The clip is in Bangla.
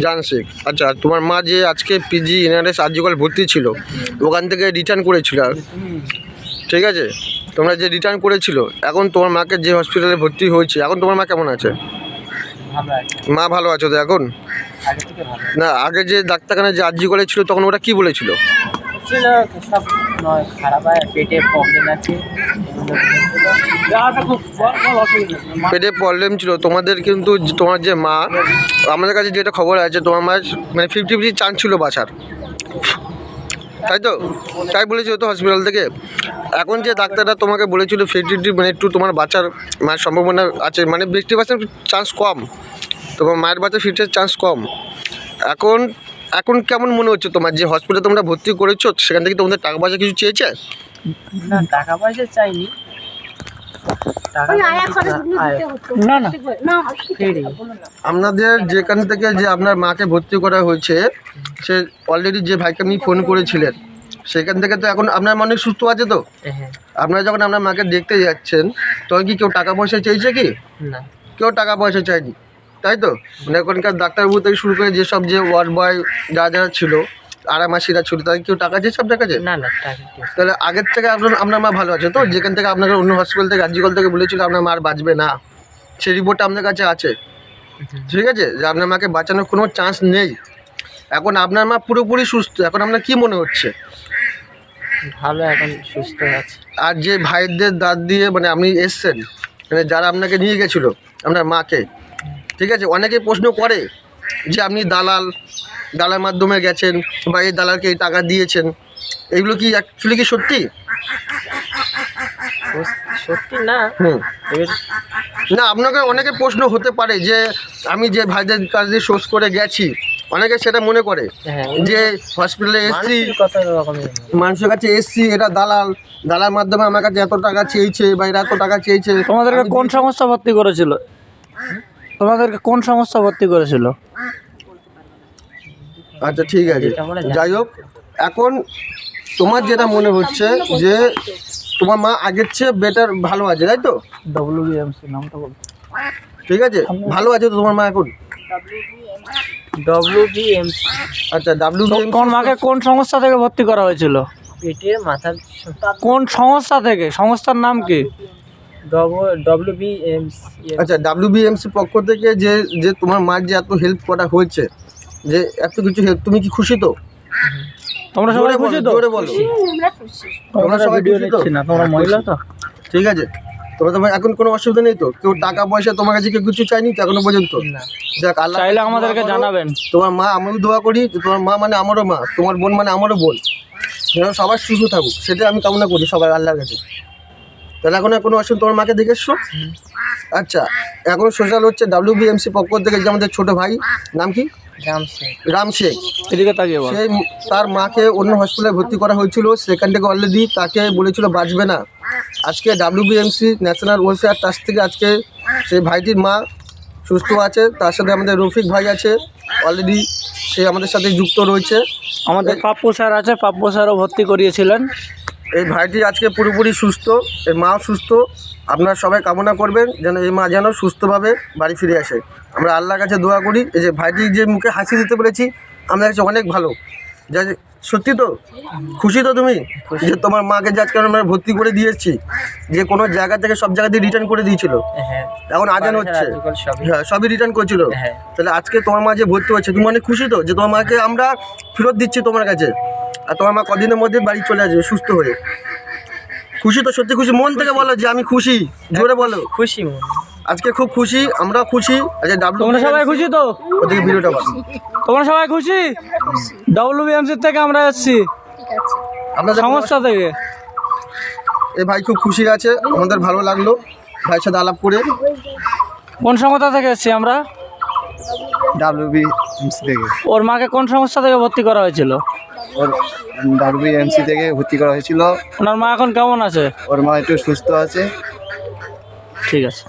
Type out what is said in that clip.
জান শেখ। আচ্ছা, তোমার মা যে আজকে পিজি এনআরএস আরজিকল ভর্তি ছিল, ওখান থেকে রিটার্ন করেছিল, ঠিক আছে? তোমরা যে রিটার্ন করেছিল, এখন তোমার মাকে যে হসপিটালে ভর্তি হয়েছে, এখন তোমার মা কেমন আছে? মা ভালো আছে তো এখন? না, আগে যে ডাক্তারখানায় যে আরজিকলে ছিল তখন ওরা কি বলেছিল? সব খারাপ হয়, পেটে প্রবলেম আছে। পেটে প্রবলেম ছিল তোমাদের, কিন্তু তোমার যে মা, আমাদের কাছে যেটা খবর আছে তোমার মায়ের মানে 50-50 চান্স ছিল বাঁচার, তাই তো? তাই বলেছিল তো হসপিটাল থেকে। এখন যে ডাক্তাররা তোমাকে বলেছিল 50 মানে একটু তোমার বাঁচার মায়ের সম্ভাবনা আছে, মানে 50% চান্স কম, তোমার মায়ের বাঁচার 50 চান্স কম। এখন এখন কেমন মনে হচ্ছে তোমার যে হসপিটালে তোমরা ভর্তি করেছো, সেখান থেকে তোমাদের টাকা পয়সা কিছু চেয়েছে? না, টাকা পয়সা চাইনি। আপনাদের যেখান থেকে যে আপনার মাকে ভর্তি করা হয়েছে, সে অলরেডি যে ভাইকে আপনি ফোন করেছিলেন, সেখান থেকে তো এখন আপনার মনে সুস্থ আছে তো? আপনারা যখন আপনার মাকে দেখতে যাচ্ছেন, তখন কি কেউ টাকা পয়সা চেয়েছে কি? না, কেউ টাকা পয়সা চায়নি, তাই তো? মানে এখনকার ডাক্তারবাবু থেকে শুরু করে যেসব যে ওয়ার্ড বয় যারা ছিল, আরামাসিরা ছিল, তাদের কেউ টাকা চেয়েছে আপনার কাছে? না। তাহলে আগের থেকে আপনার মা ভালো আছে তো? যেখান থেকে আপনাকে অন্য হসপিটাল থেকে আরজিকল থেকে বলেছিল আপনার মা আর বাঁচবে না, সেই রিপোর্টটা আপনার কাছে আছে, ঠিক আছে? যে আপনার মাকে বাঁচানোর কোনো চান্স নেই। এখন আপনার মা পুরোপুরি সুস্থ। এখন আপনার কি মনে হচ্ছে? ভালো, এখন সুস্থ আছে। আর যে ভাইদের দাঁত দিয়ে মানে আপনি এসছেন, মানে যারা আপনাকে নিয়ে গেছিলো আপনার মাকে, ঠিক আছে, অনেকে প্রশ্ন করে যে আপনি দালাল মাধ্যমে গেছেন বা এই দালালকে এই টাকা দিয়েছেন, এগুলো কি অ্যাকচুয়ালি কি সত্যি? সত্যি না। না, আপনাকে অনেকে প্রশ্ন হতে পারে যে আমি যে ভাইদের কাছ দিয়ে সোর্স করে গেছি, অনেকে সেটা মনে করে যে হসপিটালে এসছি, মানুষের কাছে এসছি, এটা দালাল মাধ্যমে আমার কাছে এত টাকা চেয়েছে বা এরা এত টাকা চেয়েছে। তোমাদেরকে কোন সংস্থা ভর্তি করেছিল? আচ্ছা, ঠিক আছে, যাই হোক, এখন তোমার যেটা মনে হচ্ছে যে তোমার মা আগের চেয়ে বেটার ভালো আছে, তাই তো? WBMC নামটা বল। ঠিক আছে, ভালো আছে তো তোমার মা এখন? WBMC। আচ্ছা, WBMC। কোন মাকে কোন সংস্থা থেকে ভর্তি করা হয়েছিল? পেটের মাথার। কোন সংস্থা থেকে? সংস্থার নাম কি? WBMC। আচ্ছা, WBMC পক্ষ থেকে যে যে তোমার মার যে এত হেল্প করা হয়েছে, যে এত কিছু হেল্প, তুমি কি খুশি তো? তোমরা সবাই খুশি তো? জোরে বলো। তোমরা সবাই খুশি তো? তোমরা মহিলা তো? ঠিক আছে, তোমরা তোমার এখন কোনো অসুবিধা নেই তো? কেউ টাকা পয়সা তোমার কাছে কেউ কিছু চাইনি তো এখনো পর্যন্ত? যাক, আল্লাহ চাইলে আমাদেরকে জানাবেন। তোমার মা, আমিও দোয়া করি যে তোমার মা মানে আমারও মা, তোমার বোন মানে আমারও বোন, যেন সবার সুস্থ থাকুক, সেটাই আমি কামনা করি সবাই আল্লাহর কাছে। তাহলে এখন কোনো অসুবিধা, তোমার মাকে দেখে এসছো? আচ্ছা, এখন সোশ্যাল হচ্ছে WBMC পক্ষ থেকে যে আমাদের ছোটো ভাই, নাম কি? রাম শেখ। এদিকে তাকিয়ে বল। সেই তার মাকে অন্য হসপিটালে ভর্তি করা হয়েছিল, সেখান থেকে অলরেডি তাকে বলেছিল বাঁচবে না। আজকে WBMC ন্যাশনাল ওয়েলফেয়ার ট্রাস্ট থেকে আজকে সেই ভাইটির মা সুস্থ আছে। তার সাথে আমাদের রফিক ভাই আছে, অলরেডি সে আমাদের সাথে যুক্ত রয়েছে। আমাদের পাপ্পু স্যার আছে, পাপ্পু স্যারও ভর্তি করিয়েছিলেন। এই ভাইটি আজকে পুরোপুরি সুস্থ, এর মাও সুস্থ। আপনারা সবাই কামনা করবেন যেন এই মা যেন সুস্থভাবে বাড়ি ফিরে আসে। আমরা আল্লাহর কাছে দোয়া করি। এই যে ভাইটি যে মুখে হাসি দিতে পেরেছি, আমাদের কাছে অনেক ভালো। যা সত্যি তো? খুশি তো তুমি যে তোমার মাকে যে আজকে আমরা ভর্তি করে দিয়েছি, যে কোনো জায়গা থেকে সব জায়গা দিয়ে রিটার্ন করে দিয়েছিল, এখন আজান হচ্ছে, হ্যাঁ সবই রিটার্ন করেছিল। তাহলে আজকে তোমার মা যে ভর্তি হচ্ছে, তুমি অনেক খুশি তো যে তোমার মাকে আমরা ফেরত দিচ্ছি তোমার কাছে, আর তোমার মা কদিনের মধ্যে বাড়ি চলে আসবে সুস্থ হয়ে? খুশি তো? সত্যি খুশি? মন থেকে বলো যে আমি খুশি, জোরে বলো। খুশি মন, আজকে খুব খুশি, আমরা খুশি। আচ্ছা, তোমরা সবাই খুশি তো? ওদিকে ভিডিওটা বলো। তোমরা সবাই খুশি? WBMC থেকে আমরা এসেছি, আপনাদের সংস্থা থেকে। এই ভাই খুব খুশি আছে, আমাদের ভালো লাগলো ভাইয়ের সাথে আলাপ করে। কোন সংস্থা থেকে এসেছি আমরা? WBMC থেকে। ওর মাকে কোন সংস্থা থেকে ভর্তি করা হয়েছিল? ওর WBMC থেকে ভর্তি করা হয়েছিল। ওনার মা এখন কেমন আছে? ওর মা একটু সুস্থ আছে। ঠিক আছে।